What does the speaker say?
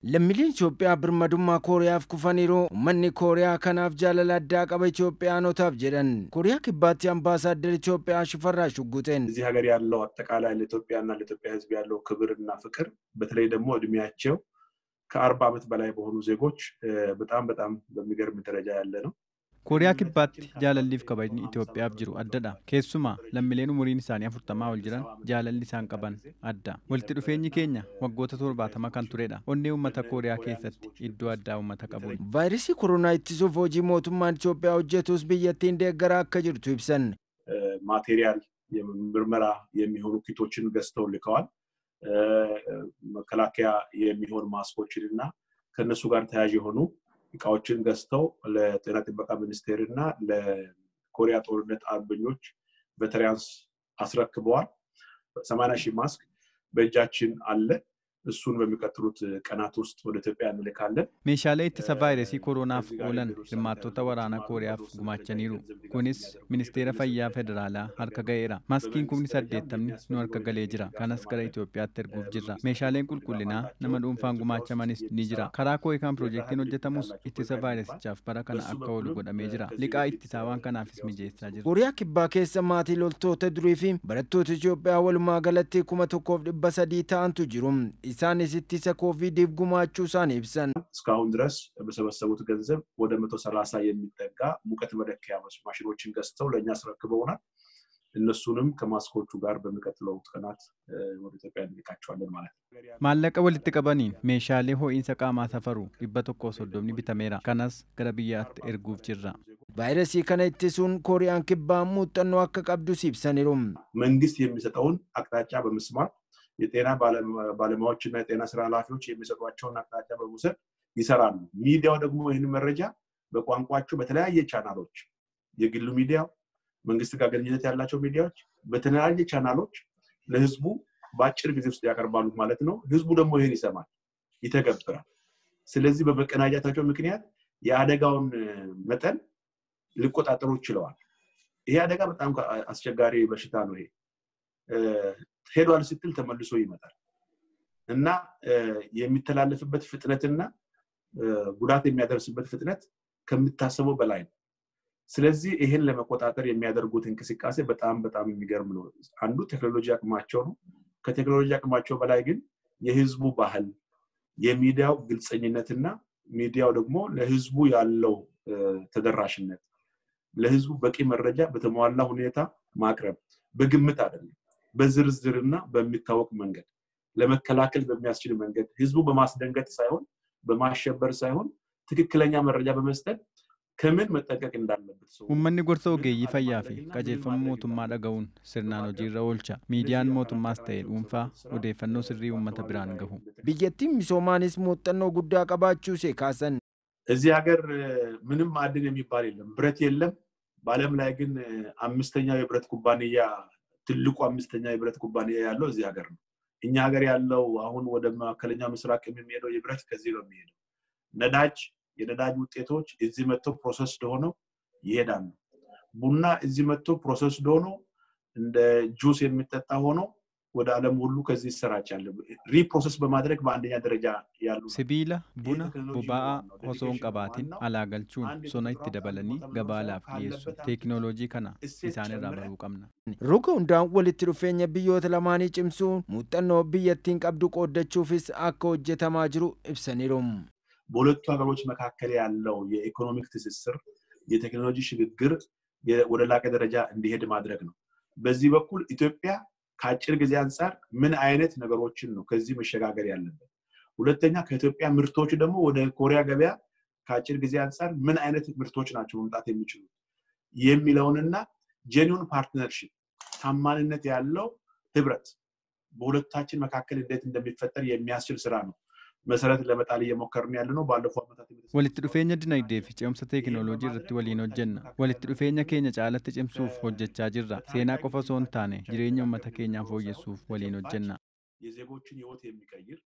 Lammiileen Itoophiyaa birmadummaa Kooriyaaf kufaniiru uummanni Kooriyaa kanaaf jaalala addaa qaba Itoophiyaanotaaf jedhan Kooriyaa kibbaatti አምባሳደር ኢትዮጵያ ሽፈራው ሽጉጤን እዚህ ሀገር ያለው አጠቃላይ ለኢትዮጵያና ለኢትዮጵያ ሕዝብ ያለው ክብርና ፍቅር በተለይ ደግሞ እድሜያቸው ከ40 ዓመት በላይ በሆኑ ዜጎች በጣም በሚገርም ደረጃ ያለ ነው Kooriyaa kibbaatti jaalalliif kabajni Itoophiyaaf jiru addadha. Keessumaa lammiileen umuriin isaanii 40 ol jiran jaalalli isaan qaban adda. Walitti dhufeenyi keenya waggoota 70 kan turedha. Onnee uummata Kooriyaa keessatti iddoo addaa uummata qabu. Vaayirasii koronaa ittisuuf hojii mootummaan Itoophiyaa hojjetus biyyattiin deeggaraa akka jirtu ibsan. ማቴሪያል ምርመራ የሚሆኑ ኪቶችን ገዝተው ልከዋል። መከላከያ የሚሆን ማስኮችንና ከነሱ ጋር ተያያዥ የሆኑ እቃዎችን ገዝተው ለጤና ጥበቃ ሚኒስቴርና ለኮሪያ ጦርነት አርበኞች ቬተራንስ አስረክበዋል 80,000 ማስክ በእጃችን አለ እሱን በሚቀጥሉት ቀናት ውስጥ ወደ ኢትዮጵያ እንልካለን meeshaalee ittisa vaayirasii koronaaf oolan hirmaattota waraana Kooriyaaf gumaachaniiru kunis ministeera fayyaa federaalaa harka ga'eera maaskiin 80,000 nu harka galee jira kanas gara Itoophiyaatti erguuf jirra meeshaaleen qulqullinaa nama dhuunfaan gumaachamanis ni jira karaa kooyikaan piroojeektiin hojjetamus ittisa vaayirasichaaf bara kana akka oolu godhamee jira liqaa ittisaa waan kanaafis mijeessaa jira Kooriyaa kibbaa keessa maatii loltoota durii fi barattoota Itoophiyaa walumaa galatti 1,300 ta'antu jiru isanis ittisa ኮቪድif ጉማachuu isaan ibsan እስካሁን ድረስ በሰበሰቡት ገንዘብ ወደ 130 የሚጠጋ ሙቀት መለኪያ ማሽኖችን ገዝተው ለኛ አስረክበውናል እነሱንም ከማስኮቹ ጋር በሚቀጥለው ቀናት ወደ ኢትዮጵያ እንልካቸዋለን ማለት ነው maallaqa walitti qabaniin meeshaalee ho'iinsa qaamaa safaru 130 bitameera kanas gara biyyaatti erguuf jirra vaayirasii kana ittisuun Kooriyaan kibbaa muuxannoo akka qabdu ibsaniiru መንግስት የሚሰጠውን አቅጣጫ በመስማት የጤና ባለሙያዎችና የጤና ስራ ኃላፊዎች የሚሰጧቸውን አቅጣጫ በመውሰድ ይሰራሉ ሚዲያው ደግሞ ይሄን መረጃ በቋንቋቸው በተለያየ ቻናሎች የግሉ ሚዲያው መንግስት ጋር ግንኙነት ያላቸው ሚዲያዎች በተለያየ ቻናሎች ለህዝቡ በአጭር ጊዜ ውስጥ ያቀርባሉ ማለት ነው ህዝቡ ደግሞ ይሄን ይሰማል ይተገብራል ስለዚህ በመቀናጃታቸው ምክንያት የአደጋውን መጠን ሊቆጣጠሩ ይችላል ይሄ አደጋ በጣም አስቸጋሪ በሽታ ነው ይሄ ሄዷል ሲጥል ተመልሶ ይመጣል እና የሚተላለፍበት ፍጥነትና ጉዳት የሚያደርስበት ፍጥነት ከመታሰበው በላይ ነው ስለዚህ ይሄን ለመቆጣጠር የሚያደርጉት እንቅስቃሴ በጣም የሚገርም ነው አንዱ ቴክኖሎጂ አቅማቸው ነው ከቴክኖሎጂ አቅማቸው በላይ ግን የህዝቡ ባህል የሚዲያው ግልጽኝነትና ሚዲያው ደግሞ ለህዝቡ ያለው ተደራሽነት ለህዝቡ በቂ መረጃ በተሟላ ሁኔታ ማቅረብ በግምት አይደለም በዝርዝርና በሚታወቅ መንገድ ለመከላከል በሚያስችል መንገድ ህዝቡ በማስደንገጥ ሳይሆን በማሸበር ሳይሆን ትክክለኛ መረጃ በመስጠት ከምን መጠቀቅ እንዳለበት ሰው ummanni gorsa ogeeyyii fayyaa fi qajeelfama mootummaa dhaga'uun sirnaan hojiirra oolcha miidiyaan mootummaas ta'e dhuunfaa odeeffannoo sirrii uummata biraan gahu biyyattiin misoomaanis muuxannoo guddaa qabaachuu ishee kaasan እዚህ ሀገር ምንም ማዕድን የሚባል የለም ብረት የለም በዓለም ላይ ግን አምስተኛው የብረት ኩባንያ ትልቁ አምስተኛው የብረት ኩባንያ ያለው እዚህ ሀገር ነው እኛ ሀገር ያለው አሁን ወደ ማከለኛ ምስራቅ የሚሄደው የብረት ከዚህ ነው የሚሄደው ነዳጅ የነዳጅ ውጤቶች እዚህ መጥተው ፕሮሰስ ሆነው ይሄዳሉ ቡና እዚህ መጥተው ፕሮሰስ ሆኖ እንደ ጁስ የሚጠጣ ሆኖ ወደ ዓለም ሁሉ ከዚህ ይሰራጫል ሪፕሮሰስ በማድረግ በአንደኛ ደረጃ ያሉ sibiila buna boba'aa osoo hin qabaatin alaa galchuun sona itti dabalanii gabaalaaf dhiyeessu teekinooloojii kana isaan irraa baruu qabna roga hundaan walitti dhufeenya biyyoota lamaanii cimsuu muuxannoo biyyattiin qabdu qooddachuufis akka hojjetamaa jiru ibsaniiru በሁለቱ ሀገሮች መካከል ያለው የኢኮኖሚክ ትስስር የቴክኖሎጂ ሽግግር ወደ ላቀ ደረጃ እንዲሄድ ማድረግ ነው በዚህ በኩል ኢትዮጵያ ከአጭር ጊዜ አንፃር ምን አይነት ነገሮችን ነው ከዚህ መሸጋገር ያለበት ሁለተኛ ከኢትዮጵያ ምርቶች ደግሞ ወደ ኮሪያ ገበያ ከአጭር ጊዜ አንፃር ምን አይነት ምርቶች ናቸው መምጣት የሚችሉት የሚለውንና ጄኒዩን ፓርትነርሺፕ ታማኝነት ያለው ህብረት በሁለታችን መካከል እንዴት እንደሚፈጠር የሚያስችል ስራ ነው መሰረት ለመጣል እየሞከርን ያለነው ባለፈው አመታት walitti dhufeenya dinagdee fi ce'umsa teekinooloojii irratti waliin hojjenna walitti dhufeenya keenya caalatti cimsuuf hojjechaa jirra seenaa qofa osoo hin taane jireenya uummata keenyaa fooyyessuuf waliin hojjenna የዜጎችን ህይወት የሚቀይር